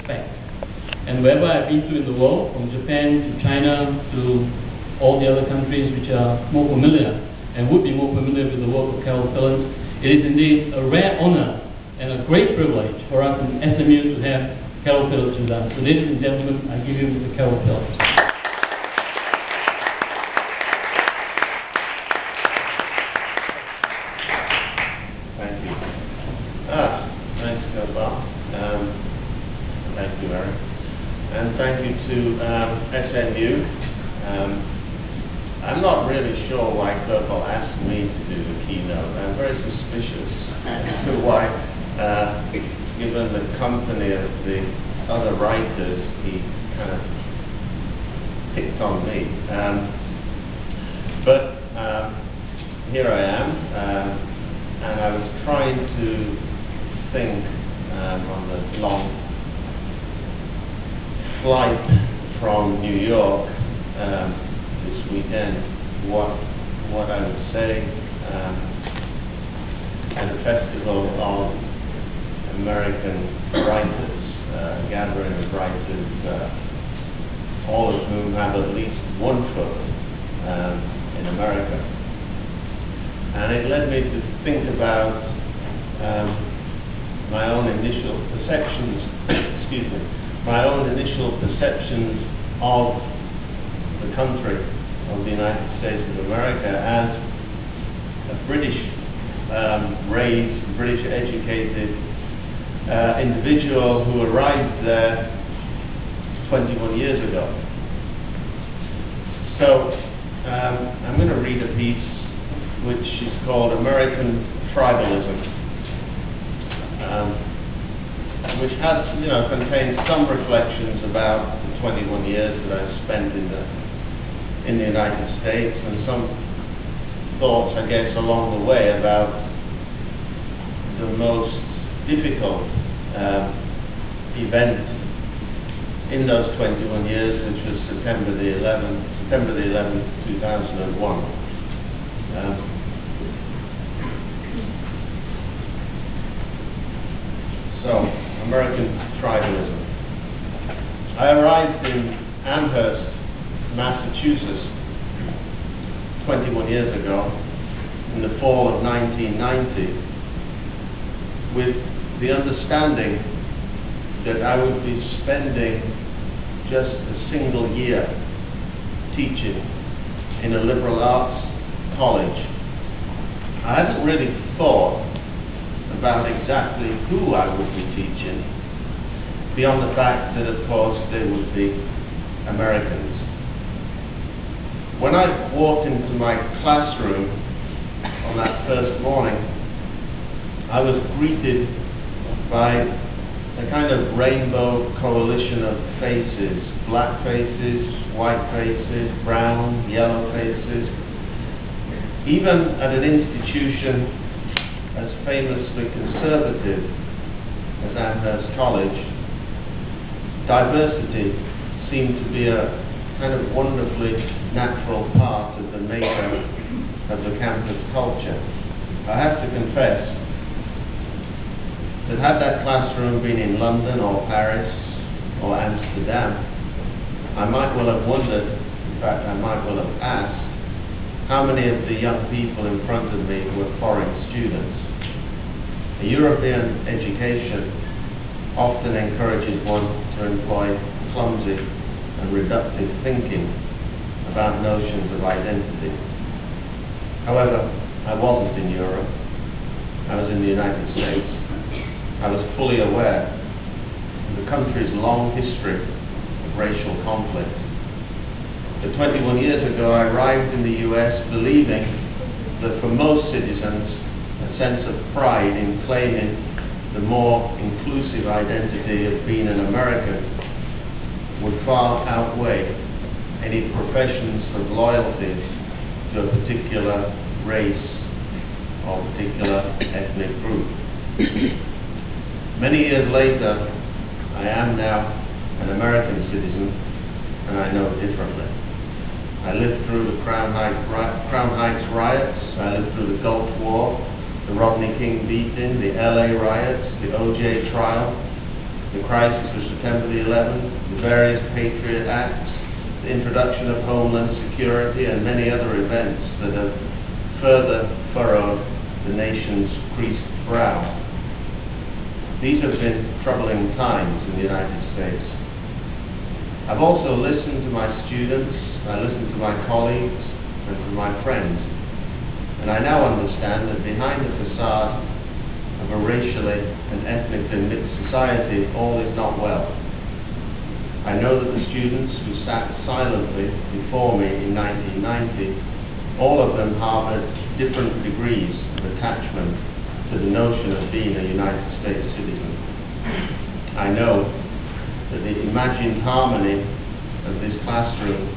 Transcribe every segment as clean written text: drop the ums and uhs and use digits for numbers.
respect. And wherever I've been to in the world, from Japan to China to all the other countries which are more familiar and would be more familiar with the work of Carol Phillips, it is indeed a rare honor and a great privilege for us in SMU to have Carol Phillips with us. So ladies and gentlemen, I give you Mr. Carol Phillips. Thank you. Thanks, Bob. Thank you, Eric. And thank you to SMU. I'm not really sure why Kirkle asked me to do the keynote. I'm very suspicious as to why, given the company of the other writers, he kind of picked on me. But here I am, and I was trying to think on the long flight from New York this weekend what I would say at a festival of American writers, a gathering of writers, all of whom have at least one foot in America. And it led me to think about my own initial perceptions, excuse me, my own initial perceptions of the country of the United States of America as a British raised, British educated individual who arrived there 21 years ago. So I'm going to read a piece which is called American Tribalism, which has, contains some reflections about the 21 years that I've spent in the United States, and some thoughts, I guess, along the way about the most difficult event in those 21 years, which was September the 11th, 2001. So, American tribalism. I arrived in Amherst, Massachusetts, 21 years ago, in the fall of 1990, with the understanding that I would be spending just a single year teaching in a liberal arts college. I hadn't really thought about exactly who I would be teaching, beyond the fact that, of course, they would be Americans. When I walked into my classroom on that first morning, I was greeted by a kind of rainbow coalition of faces, black faces, white faces, brown, yellow faces. Even at an institution as famously conservative as Amherst College, diversity seemed to be a kind of wonderfully natural part of the makeup of the campus culture. I have to confess that had that classroom been in London or Paris or Amsterdam, I might well have wondered, in fact I might well have asked, how many of the young people in front of me were foreign students. A European education often encourages one to employ clumsy and reductive thinking about notions of identity. However, I wasn't in Europe. I was in the United States. I was fully aware of the country's long history of racial conflict. But 21 years ago, I arrived in the US believing that for most citizens, a sense of pride in claiming the more inclusive identity of being an American would far outweigh any professions of loyalty to a particular race or particular ethnic group. Many years later, I am now an American citizen, and I know differently. I lived through the Crown Heights riots, I lived through the Gulf War, the Rodney King beating, the LA riots, the OJ trial, the crisis of September the 11th, the various Patriot Acts, the introduction of Homeland Security, and many other events that have further furrowed the nation's creased brow. These have been troubling times in the United States. I've also listened to my students, I listened to my colleagues, and to my friends, and I now understand that behind the facade of a racially and ethnically mixed society, all is not well. I know that the students who sat silently before me in 1990, all of them harbored different degrees of attachment to the notion of being a United States citizen. I know that the imagined harmony of this classroom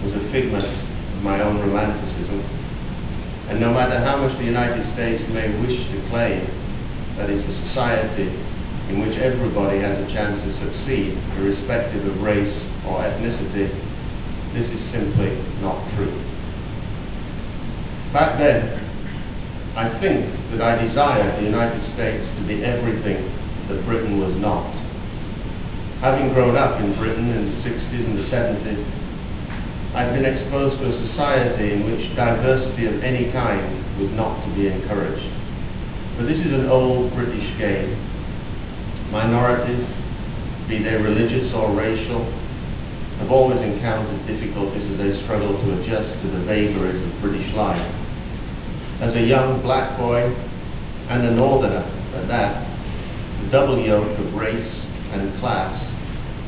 was a figment of my own romanticism, and no matter how much the United States may wish to claim that it's a society in which everybody has a chance to succeed, irrespective of race or ethnicity, this is simply not true. Back then, I think that I desired the United States to be everything that Britain was not. Having grown up in Britain in the 60s and the 70s, I've been exposed to a society in which diversity of any kind was not to be encouraged. But this is an old British game. Minorities, be they religious or racial, have always encountered difficulties as they struggle to adjust to the vagaries of British life. As a young black boy, and a northerner at that, the double yoke of race and class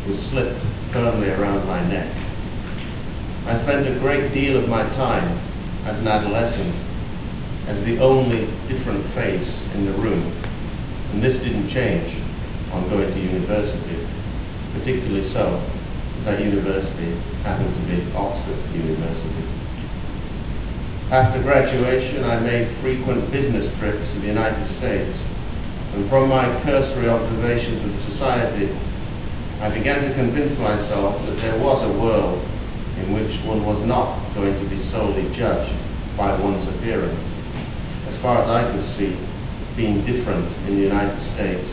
was slipped firmly around my neck. I spent a great deal of my time as an adolescent as the only different face in the room, and this didn't change on going to university, particularly so that university happened to be Oxford University. After graduation, I made frequent business trips to the United States, and from my cursory observations of society, I began to convince myself that there was a world in which one was not going to be solely judged by one's appearance. As far as I could see, being different in the United States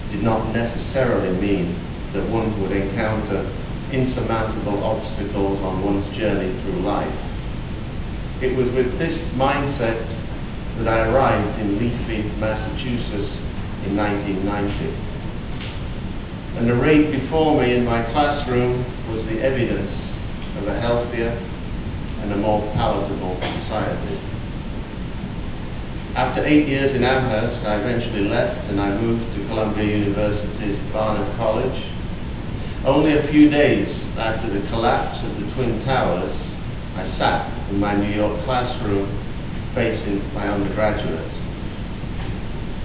did not necessarily mean that one would encounter insurmountable obstacles on one's journey through life. It was with this mindset that I arrived in leafy Massachusetts in 1990. And arrayed before me in my classroom was the evidence of a healthier and a more palatable society. After 8 years in Amherst, I eventually left and I moved to Columbia University's Barnard College. Only a few days after the collapse of the Twin Towers, I sat in my New York classroom facing my undergraduates.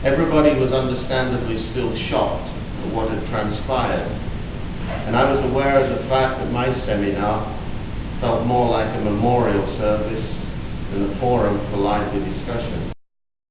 Everybody was understandably still shocked at what had transpired, and I was aware of the fact that my seminar felt more like a memorial service than a forum for lively discussion.